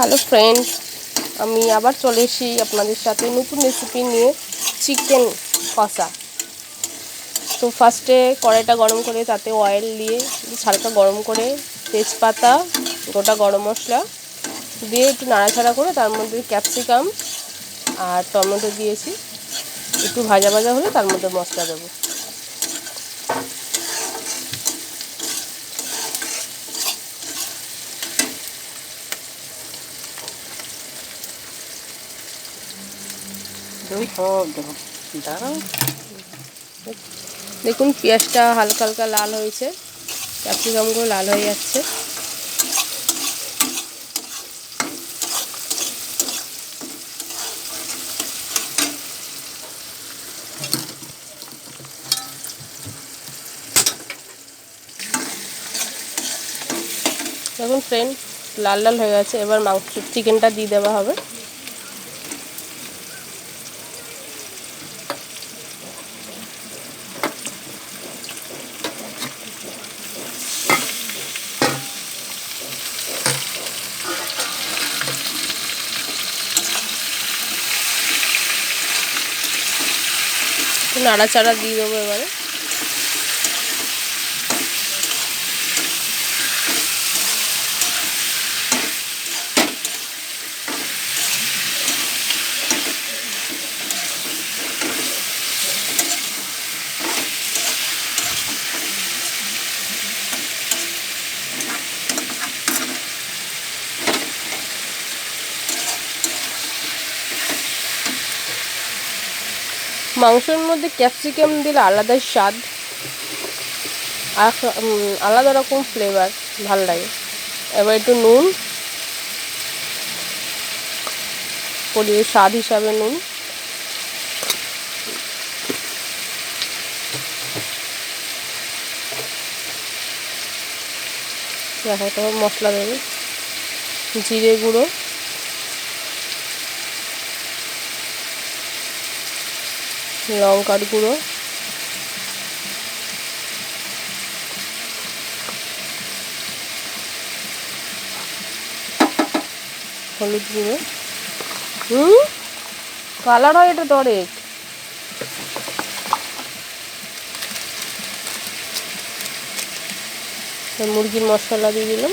Hello friend, আমি আবার চলে এসেছি আপনাদের সাথে নতুন রেসিপি নিয়ে, চিকেন কষা। তো ফার্স্টে কড়াইটা গরম করে তাতে অয়েল দিয়ে হালকা গরম করে তেজপাতা, গোটা গরম মশলা দিয়ে একটু নাড়াচাড়া করে তার মধ্যে ক্যাপসিকাম আর টমেটো দিয়েছি। একটু ভাজা ভাজা হলে তার মধ্যে মশলা দেবো। দেখুন পেঁয়াজটা হালকা হালকা লাল হয়েছে, ক্যাপসিকামগুলো লাল হয়ে যাচ্ছে। দেখুন ফ্রেন্ড, লাল লাল হয়ে গেছে। এবার চিকেনটা দিয়ে দেওয়া হবে। নাড়াচাড়া দিয়ে দেবো এবারে। মাংসের মধ্যে ক্যাপসিকাম দিলে আলাদাই স্বাদ, আলাদা রকম ফ্লেভার, ভাল লাগে। এবার একটু নুন, স্বাদ হিসাবে নুন, দেখো মশলা দেবে, জিরে গুঁড়ো, লঙ্কার গুঁড়ো, হলুদ গুঁড়ো। কালার হয় এটা দরেক। মুরগির মশলা দিয়ে দিলাম।